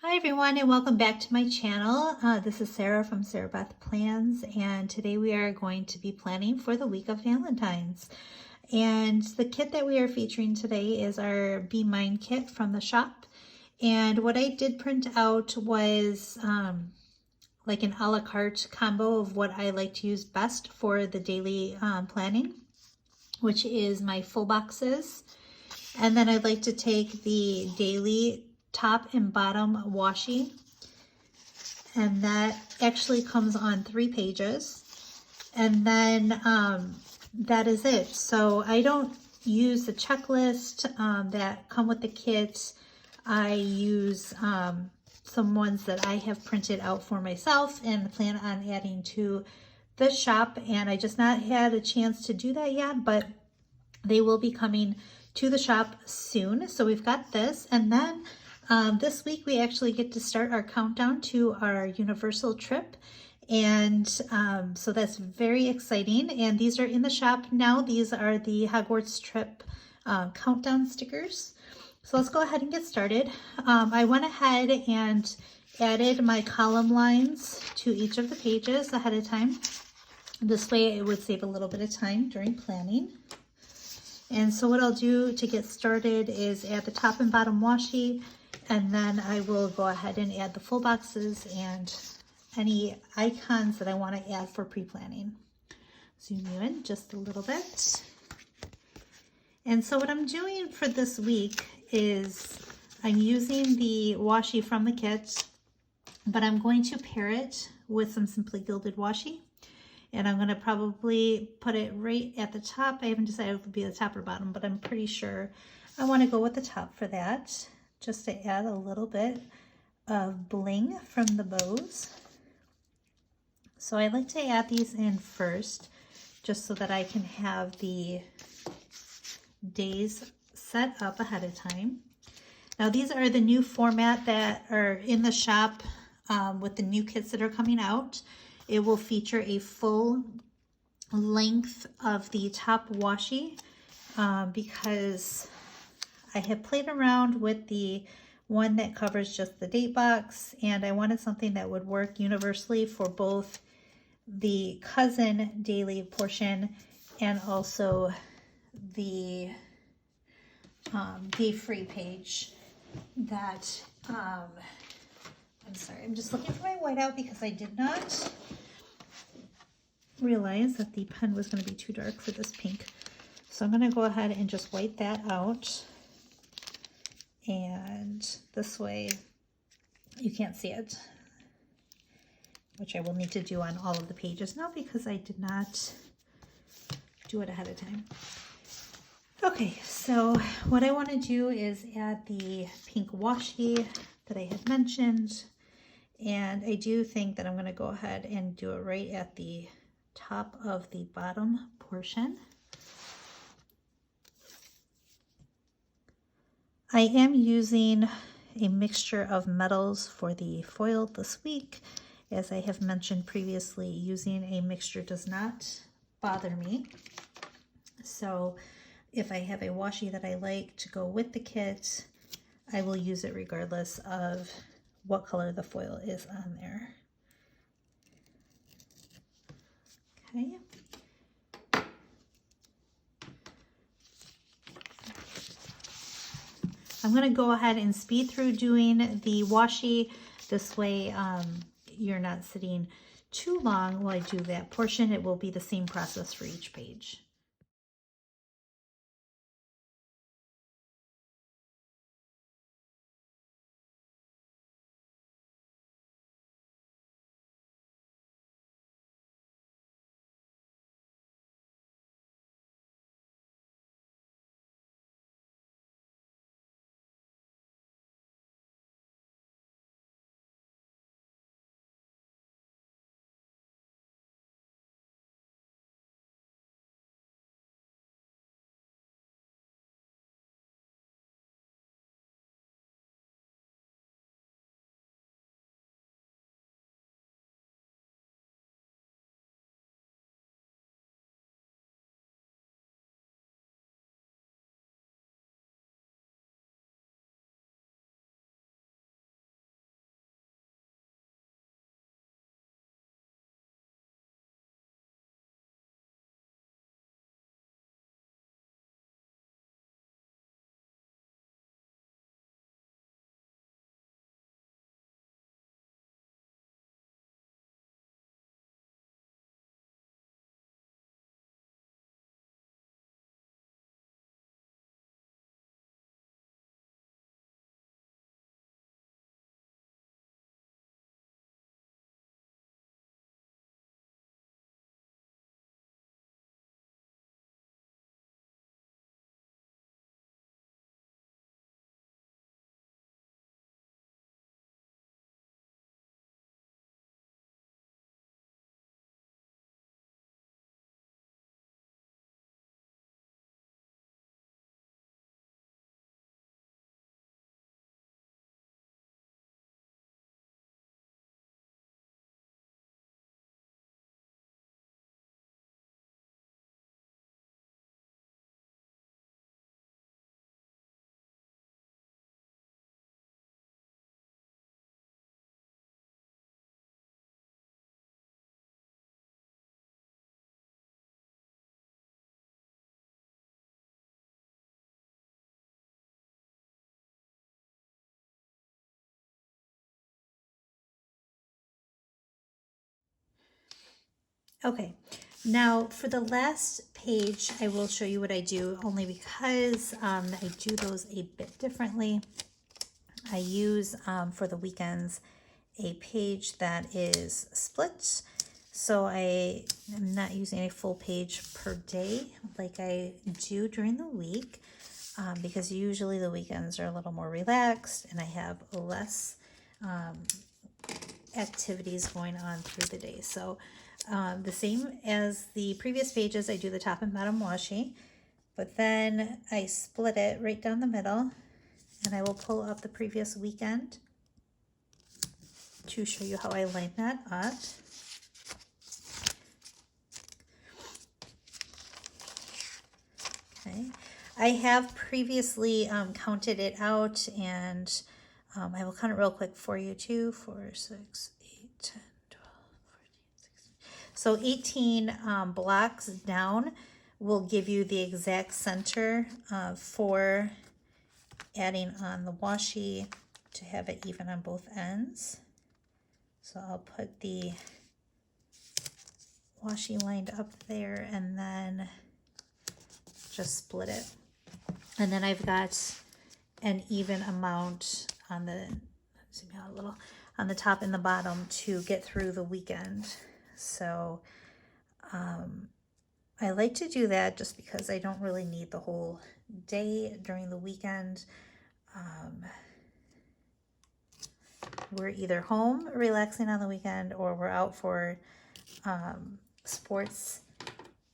Hi everyone and welcome back to my channel. This is Sarah from Sarah Beth Plans, and today we are going to be planning for the week of Valentine's. And the kit that we are featuring today is our Be Mine kit from the shop. And what I did print out was like an a la carte combo of what I like to use best for the daily planning, which is my full boxes. And then I'd like to take the daily top and bottom washi, and that actually comes on 3 pages. And then that is it. So I don't use the checklist that come with the kit. I use some ones that I have printed out for myself and plan on adding to the shop. And I just not had a chance to do that yet, but they will be coming to the shop soon. So we've got this, and then this week we actually get to start our countdown to our Universal trip. And so that's very exciting. And these are in the shop now. These are the Hogwarts trip countdown stickers. So let's go ahead and get started. I went ahead and added my column lines to each of the pages ahead of time. This way it would save a little bit of time during planning. And so what I'll do to get started is add the top and bottom washi, and then I will go ahead and add the full boxes and any icons that I want to add for pre-planning. Zoom you in just a little bit. And so what I'm doing for this week is I'm using the washi from the kit, but I'm going to pair it with some Simply Gilded washi. And I'm going to probably put it right at the top. I haven't decided if it will be the top or bottom, but I'm pretty sure I want to go with the top for that, just to add a little bit of bling from the bows. So I like to add these in first, just so that I can have the days set up ahead of time. Now these are the new format that are in the shop with the new kits that are coming out. It will feature a full length of the top washi because I have played around with the one that covers just the date box, and I wanted something that would work universally for both the cousin daily portion and also the free page that I'm sorry, I'm just looking for my whiteout because I did not realize that the pen was going to be too dark for this pink. So I'm going to go ahead and just white that out. And this way you can't see it, which I will need to do on all of the pages now because I did not do it ahead of time. Okay, so what I want to do is add the pink washi that I had mentioned. And I do think that I'm going to go ahead and do it right at the top of the bottom portion. I am using a mixture of metals for the foil this week. As I have mentioned previously, using a mixture does not bother me. So if I have a washi that I like to go with the kit, I will use it regardless of what color the foil is on there. Okay. I'm going to go ahead and speed through doing the washi. This way you're not sitting too long while I do that portion. It will be the same process for each page. Okay, now for the last page, I will show you what I do, only because I do those a bit differently. I use, for the weekends, a page that is split. So I am not using a full page per day like I do during the week, because usually the weekends are a little more relaxed and I have less activities going on through the day. So the same as the previous pages, I do the top and bottom washi, but then I split it right down the middle, and I will pull up the previous weekend to show you how I line that up. Okay, I have previously counted it out, and I will count it real quick for you too. 4, 6, 8, 10, 12, 14, 16. So 18 blocks down will give you the exact center for adding on the washi to have it even on both ends. So I'll put the washi lined up there and then just split it. And then I've got an even amount on the, zoom out a little, on the top and the bottom to get through the weekend. So I like to do that just because I don't really need the whole day during the weekend. We're either home relaxing on the weekend, or we're out for sports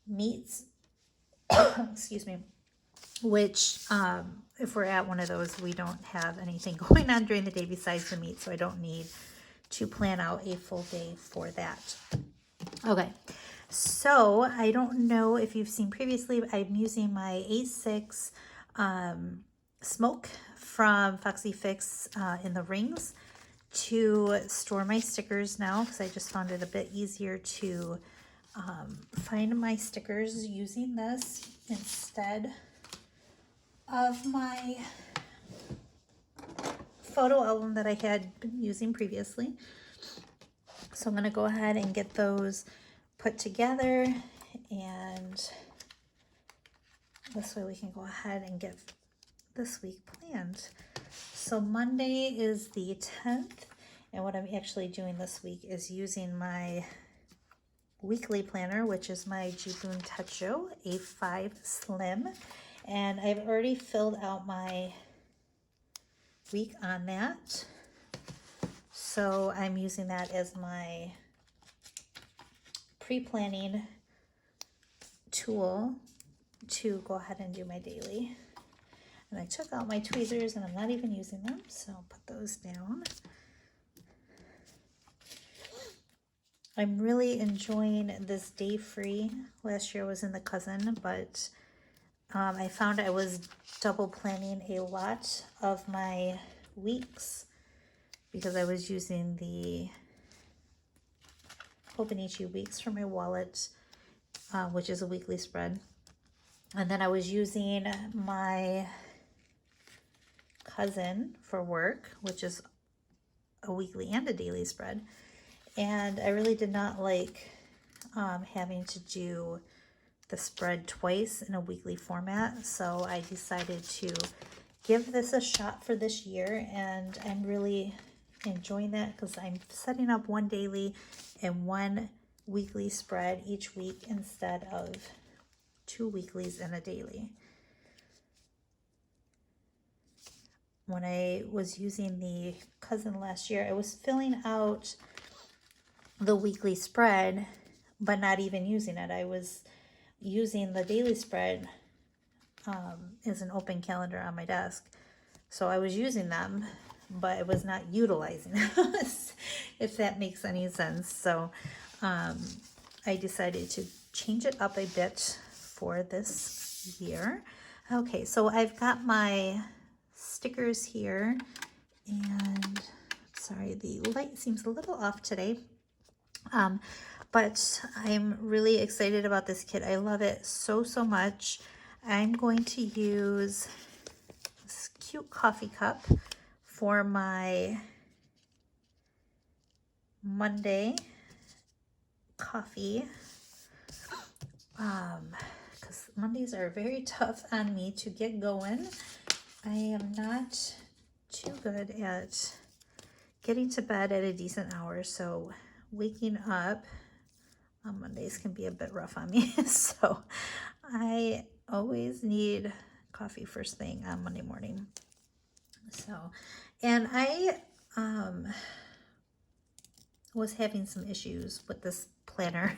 meets, excuse me, which if we're at one of those, we don't have anything going on during the day besides the meet, so I don't need to plan out a full day for that. Okay, so I don't know if you've seen previously, I'm using my A6 smoke from Foxy Fix in the rings to store my stickers now, because I just found it a bit easier to find my stickers using this instead of my photo album that I had been using previously. So I'm going to go ahead and get those put together, and this way we can go ahead and get this week planned. So Monday is the 10th, and what I'm actually doing this week is using my weekly planner, which is my Hobonchi A5 Slim, and I've already filled out my week on that. So I'm using that as my pre-planning tool to go ahead and do my daily. And I took out my tweezers and I'm not even using them, so I'll put those down. I'm really enjoying this day free. Last year I was in the cousin, but I found I was double planning a lot of my weeks because I was using the Hobonichi weeks for my wallet, which is a weekly spread. And then I was using my cousin for work, which is a weekly and a daily spread. And I really did not like having to do the spread twice in a weekly format. So I decided to give this a shot for this year, and I'm really enjoying that because I'm setting up one daily and one weekly spread each week instead of 2 weeklies and a daily. When I was using the cousin last year, I was filling out the weekly spread, but not even using it. I was using the daily spread as an open calendar on my desk. So I was using them, but I was not utilizing them, if that makes any sense. So I decided to change it up a bit for this year. Okay, so I've got my stickers here, and sorry, the light seems a little off today. But I'm really excited about this kit. I love it so, so much. I'm going to use this cute coffee cup for my Monday coffee because Mondays are very tough on me to get going. I am not too good at getting to bed at a decent hour, so waking up on Mondays can be a bit rough on me. So I always need coffee first thing on Monday morning. So, and I was having some issues with this planner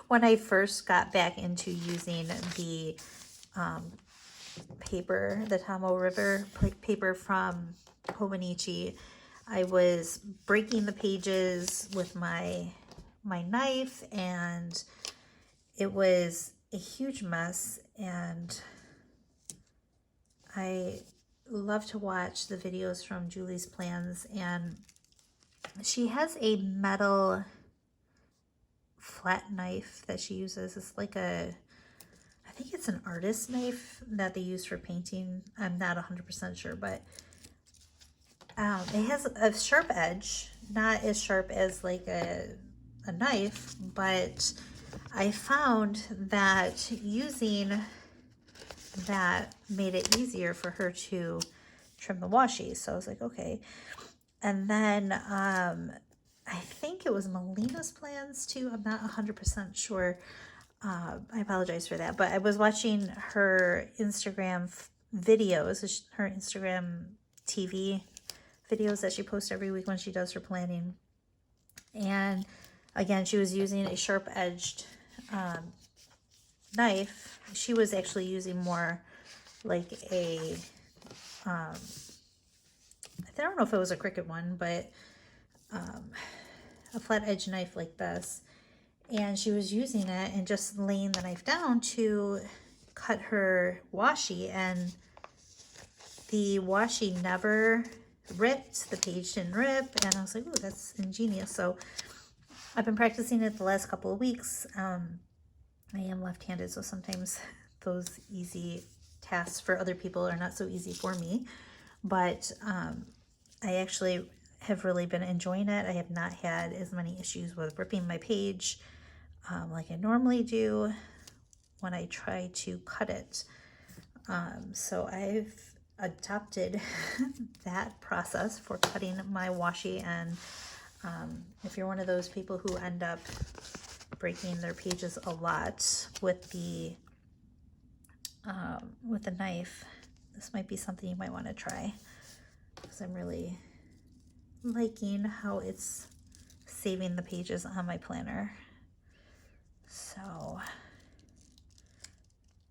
when I first got back into using the paper, the Tomo River paper from Hobonichi. I was breaking the pages with my knife, and it was a huge mess. And I love to watch the videos from Julie's Plans, and she has a metal flat knife that she uses. It's like I think it's an artist knife that they use for painting. I'm not 100% sure, but it has a sharp edge, not as sharp as like a knife, but I found that using that made it easier for her to trim the washi. So I was like, okay. And then I think it was Melina's Plans too. I'm not 100% sure. I apologize for that. But I was watching her Instagram videos, her Instagram TV videos that she posts every week when she does her planning. And again, she was using a sharp-edged knife. She was actually using more like a, I don't know if it was a Cricut one, but a flat edge knife like this. And she was using it and just laying the knife down to cut her washi, and the washi never ripped, the page didn't rip, and I was like, ooh, that's ingenious. So I've been practicing it the last couple of weeks. I am left-handed, so sometimes those easy tasks for other people are not so easy for me. But I actually have really been enjoying it. I have not had as many issues with ripping my page like I normally do when I try to cut it. So I've adopted that process for cutting my washi. And if you're one of those people who end up breaking their pages a lot with the knife, this might be something you might want to try, because I'm really liking how it's saving the pages on my planner. So,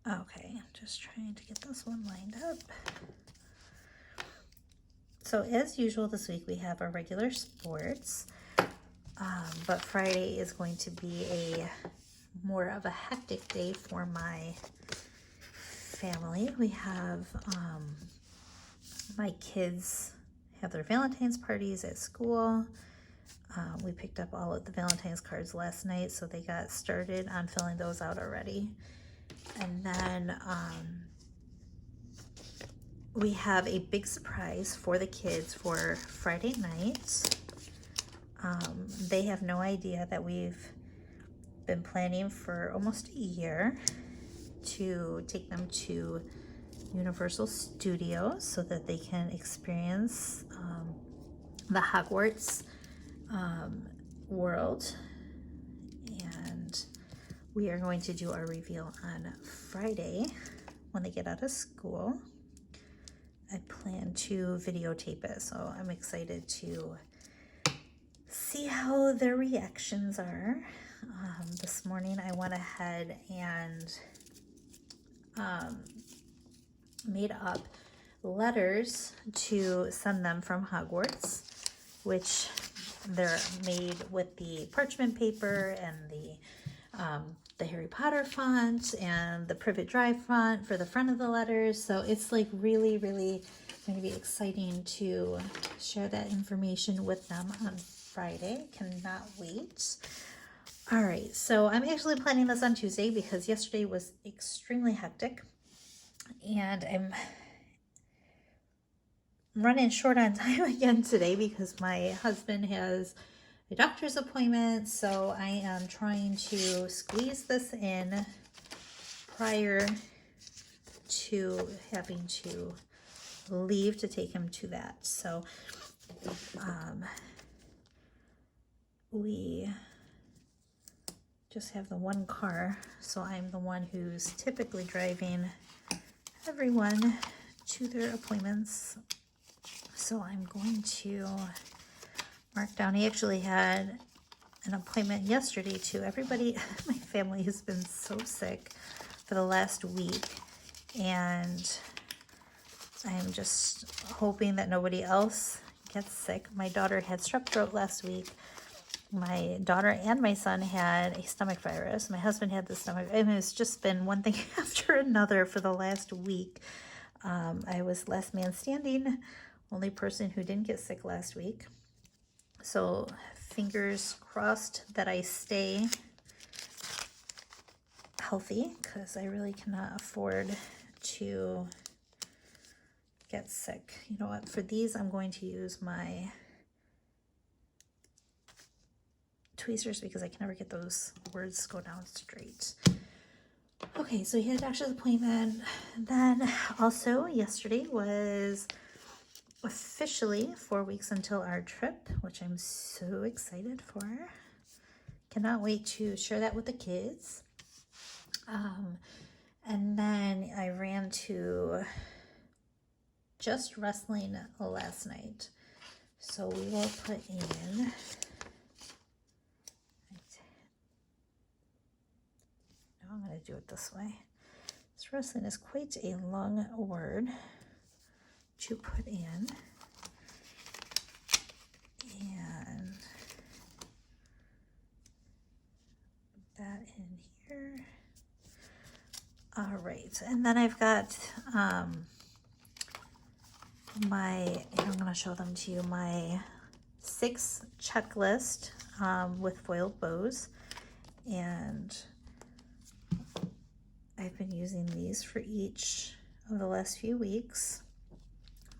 okay, just trying to get this one lined up. So as usual this week we have our regular sports, but Friday is going to be more of a hectic day for my family. We have my kids have their Valentine's parties at school. We picked up all of the Valentine's cards last night, so they got started on filling those out already. And then we have a big surprise for the kids for Friday night. They have no idea that we've been planning for almost a year to take them to Universal Studios so that they can experience the Hogwarts world. And we are going to do our reveal on Friday when they get out of school. I plan to videotape it, so I'm excited to see how their reactions are. This morning I went ahead and made up letters to send them from Hogwarts, which they're made with the parchment paper and the Harry Potter font and the Privet Drive font for the front of the letters. So it's like really, really going to be exciting to share that information with them on Friday. Cannot wait. All right, so I'm actually planning this on Tuesday because yesterday was extremely hectic, and I'm running short on time again today because my husband has a doctor's appointment. So I am trying to squeeze this in prior to having to leave to take him to that. So we just have the one car, so I'm the one who's typically driving everyone to their appointments. So I'm going to mark down. He actually had an appointment yesterday too. Everybody, my family has been so sick for the last week, and I'm just hoping that nobody else gets sick. My daughter had strep throat last week. My daughter and my son had a stomach virus. My husband had the stomach. I mean, it's just been one thing after another for the last week. I was last man standing, only person who didn't get sick last week. So fingers crossed that I stay healthy, because I really cannot afford to get sick. You know what? For these, I'm going to use my tweezers because I can never get those words go down straight. Okay, so he had a doctor's appointment. Then also yesterday was officially 4 weeks until our trip, which I'm so excited for. Cannot wait to share that with the kids. And then I ran to just wrestling last night. So we will put in, I'm going to do it this way. This wrestling is quite a long word to put in. And put that in here. All right. And then I've got I'm going to show them to you, my 6 checklist with foiled bows. And I've been using these for each of the last few weeks.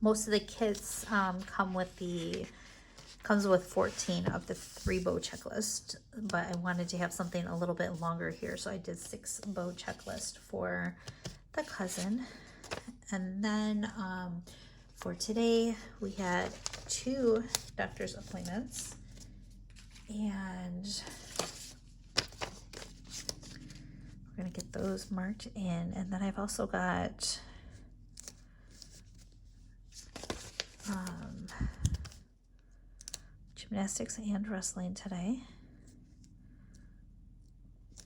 Most of the kits comes with 14 of the 3 bow checklist, but I wanted to have something a little bit longer here, so I did 6 bow checklist for the cousin. And then for today, we had 2 doctor's appointments, and we're gonna get those marked in. And then I've also got gymnastics and wrestling today.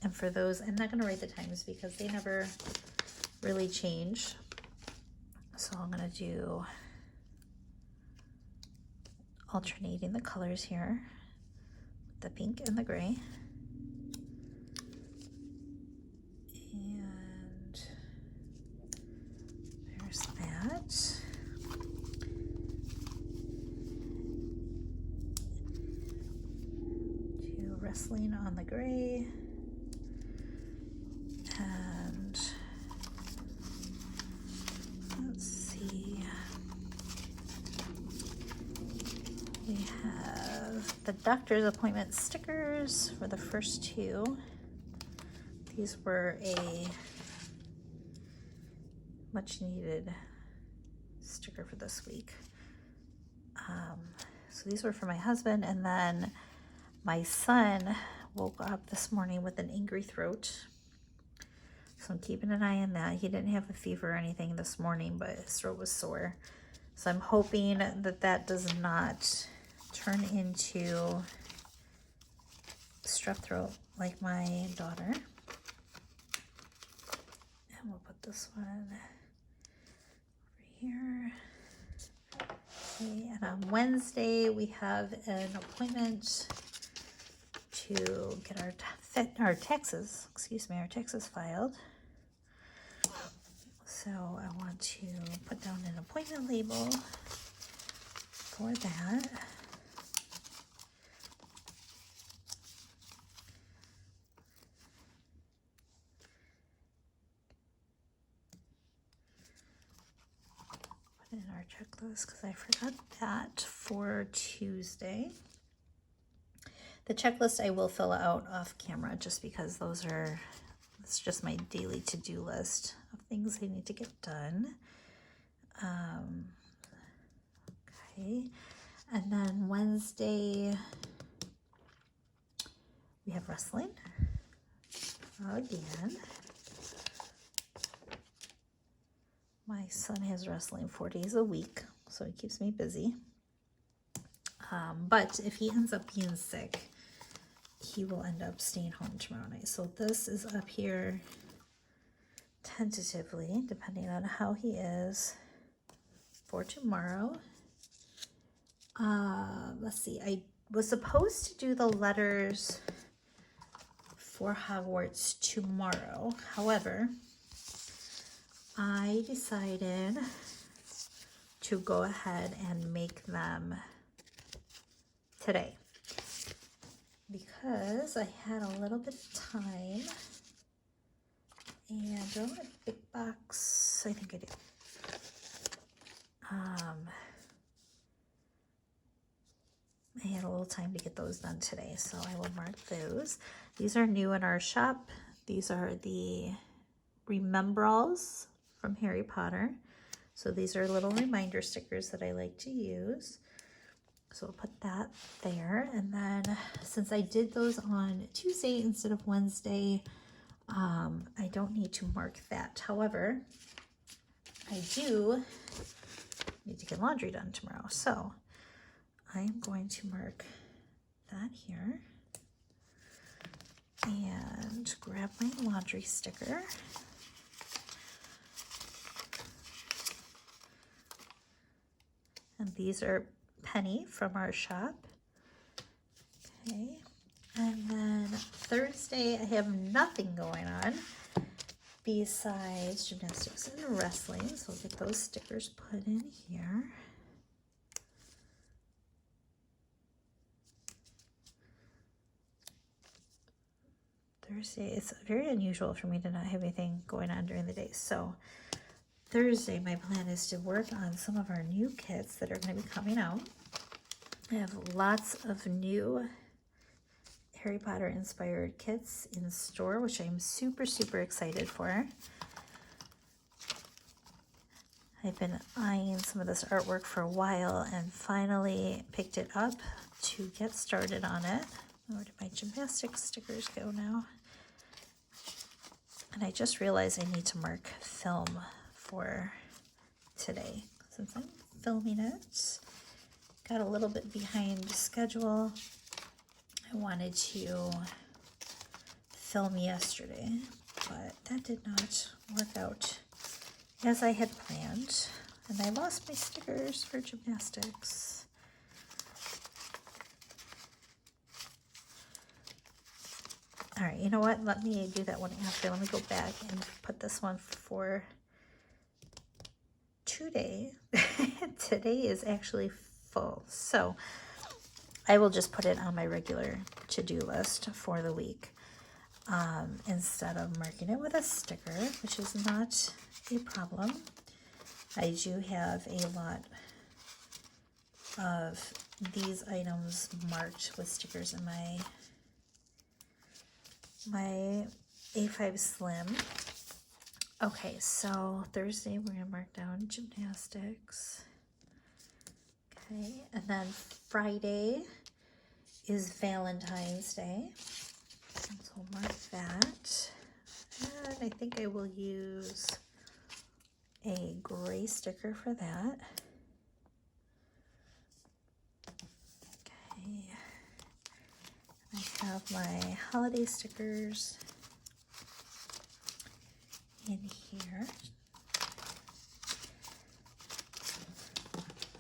And for those, I'm not gonna write the times because they never really change. So I'm gonna do alternating the colors here, the pink and the gray. And there's that. Do wrestling on the gray. And let's see. We have the doctor's appointment stickers for the first 2. These were a much needed sticker for this week. So these were for my husband, and then my son woke up this morning with an angry throat. So I'm keeping an eye on that. He didn't have a fever or anything this morning, but his throat was sore. So I'm hoping that that does not turn into strep throat like my daughter. And we'll put this one over here. Okay, and on Wednesday we have an appointment to get our taxes filed. So I want to put down an appointment label for that. Put in our checklist because I forgot that for Tuesday. The checklist I will fill out off camera just because those are It's just my daily to-do list of things I need to get done. Okay, and then Wednesday we have wrestling again. My son has wrestling 4 days a week, so it keeps me busy. But if he ends up being sick, he will end up staying home tomorrow night. So this is up here tentatively, depending on how he is, for tomorrow. Let's see, I was supposed to do the letters for Hogwarts tomorrow. However, I decided to go ahead and make them today because I had a little bit of time. And do I want a big box? I think I do. I had a little time to get those done today, so I will mark those. These are new in our shop. These are the Remembralls from Harry Potter. So these are little reminder stickers that I like to use. So we'll put that there. And then since I did those on Tuesday instead of Wednesday, I don't need to mark that. However, I do need to get laundry done tomorrow. So I'm going to mark that here and grab my laundry sticker. And these are Penny from our shop. Okay. And then Thursday, I have nothing going on besides gymnastics and wrestling. So I'll get those stickers put in here. Thursday, it's very unusual for me to not have anything going on during the day. So Thursday, my plan is to work on some of our new kits that are going to be coming out. I have lots of new Harry Potter inspired kits in store, which I'm super, super excited for. I've been eyeing some of this artwork for a while and finally picked it up to get started on it. Where did my gymnastics stickers go now? And I just realized I need to mark film for today. Since I'm filming it, got a little bit behind schedule. I wanted to film yesterday, but that did not work out as I had planned. And I lost my stickers for gymnastics. All right, you know what? Let me do that one after. Let me go back and put this one for today. Today is actually full. So I will just put it on my regular to-do list for the week instead of marking it with a sticker, which is not a problem. I do have a lot of these items marked with stickers in my A5 Slim. Okay, so Thursday we're gonna mark down gymnastics. Okay, and then Friday is Valentine's Day. So we'll mark that. And I think I will use a gray sticker for that. Okay. I have my holiday stickers in here.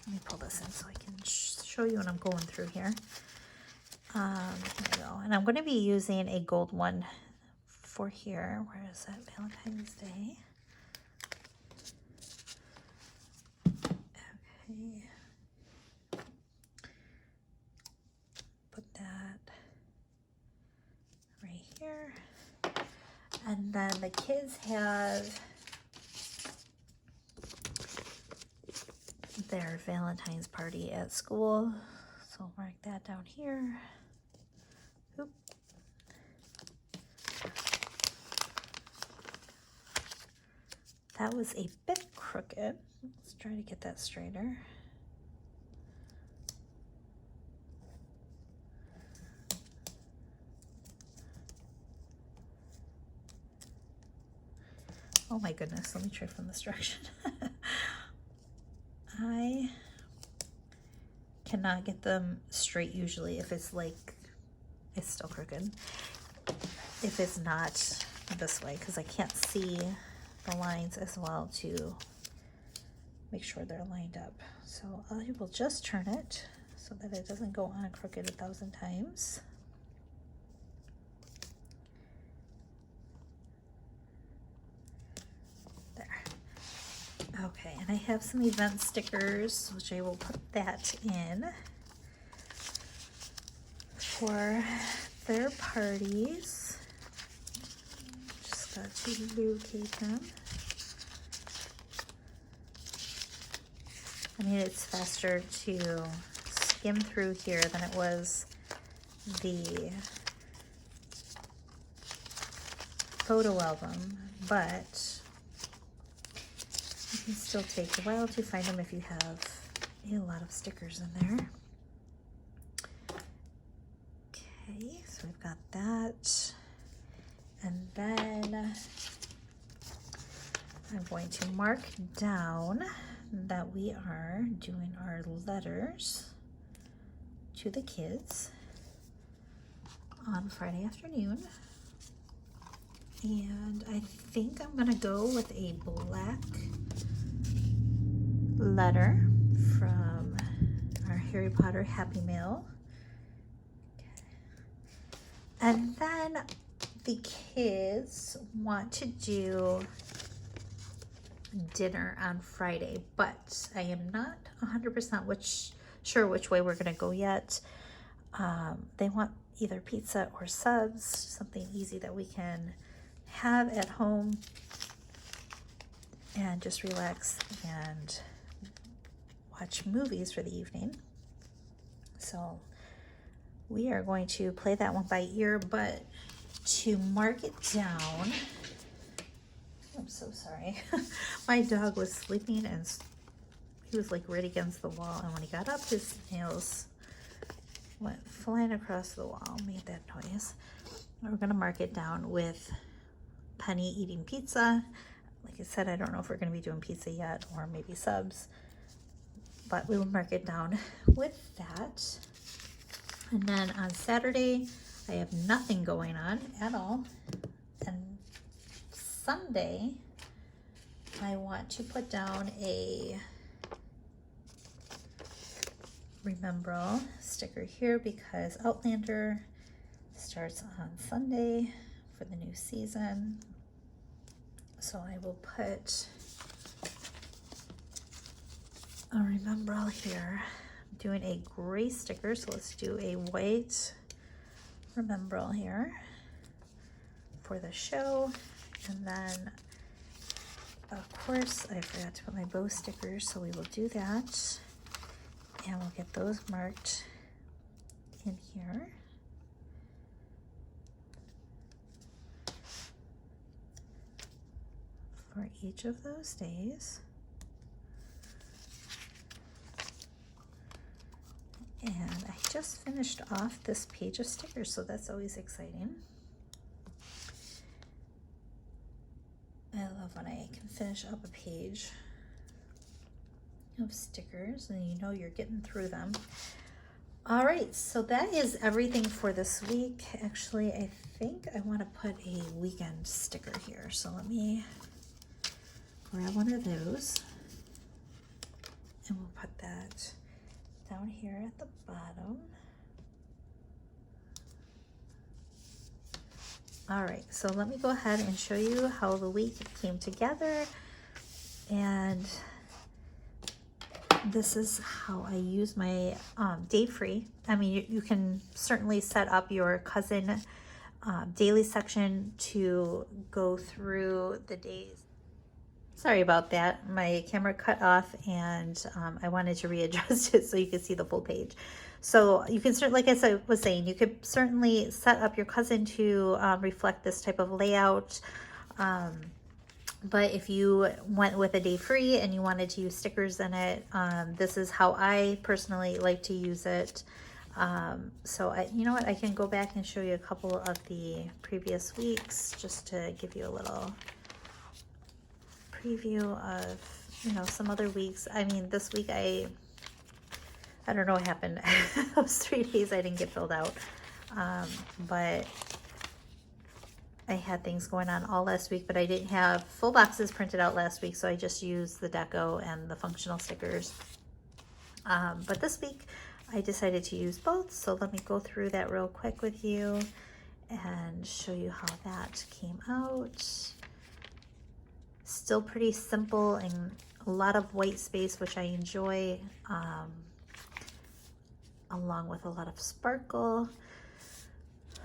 Let me pull this in so I can show you what I'm going through here. Here we go. And I'm going to be using a gold one for here. Where is that? Valentine's Day. Okay. Put that right here. And then the kids have their Valentine's party at school. So I'll mark that down here. Oop. That was a bit crooked. Let's try to get that straighter. Oh my goodness, let me try from this direction. I cannot get them straight usually if it's like, it's still crooked. If it's not this way, because I can't see the lines as well to make sure they're lined up. So I will just turn it so that it doesn't go on crooked 1,000 times. Okay, and I have some event stickers, which I will put that in for their parties. Just got to locate them. I mean, it's faster to skim through here than it was the photo album, but it can still take a while to find them if you have a lot of stickers in there. Okay, so we've got that. And then I'm going to mark down that we are doing our letters to the kids on Friday afternoon. And I think I'm gonna go with a black letter from our Harry Potter Happy Mail. And then the kids want to do dinner on Friday, but I am not 100% sure which way we're gonna go yet. They want either pizza or subs, something easy that we can have at home and just relax and watch movies for the evening. So we are going to play that one by ear, but to mark it down, I'm so sorry. My dog was sleeping and he was like right against the wall, and when he got up, his nails went flying across the wall, made that noise. We're gonna mark it down with Penny eating pizza. Like I said, I don't know if we're gonna be doing pizza yet or maybe subs, but we will mark it down with that. And then on Saturday, I have nothing going on at all. And Sunday, I want to put down a Remembrall sticker here because Outlander starts on Sunday for the new season. So I will put a Remembrall here. I'm doing a gray sticker, so let's do a white Remembrall here for the show. And then, of course, I forgot to put my bow stickers, so we will do that. And we'll get those marked in here. For each of those days. And I just finished off this page of stickers, so that's always exciting. I love when I can finish up a page of stickers and you know you're getting through them. All right, so that is everything for this week. Actually, I think I want to put a weekend sticker here, so let me grab one of those and we'll put that down here at the bottom. All right, so let me go ahead and show you how the week came together. And this is how I use my day free. I mean, you can certainly set up your cousin daily section to go through the days. Sorry about that. My camera cut off and I wanted to readjust it so you could see the full page. So you can certainly, like I was saying, you could certainly set up your cousin to reflect this type of layout. But if you went with a day free and you wanted to use stickers in it, this is how I personally like to use it. So you know what, I can go back and show you a couple of the previous weeks just to give you a little preview of, you know, some other weeks. I mean, this week I don't know what happened. Those 3 days I didn't get filled out. But I had things going on all last week, but I didn't have full boxes printed out last week, so I just used the deco and the functional stickers. But this week I decided to use both, so let me go through that real quick with you and show you how that came out. Still pretty simple and a lot of white space, which I enjoy, along with a lot of sparkle.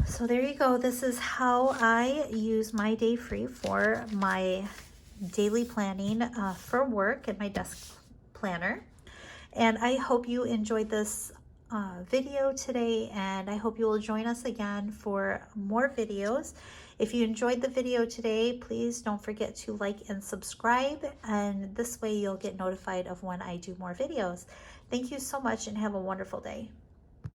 So there you go. This is how I use my day free for my daily planning for work and my desk planner. And I hope you enjoyed this video today, and I hope you will join us again for more videos. If you enjoyed the video today, please don't forget to like and subscribe, and this way you'll get notified of when I do more videos. Thank you so much and have a wonderful day.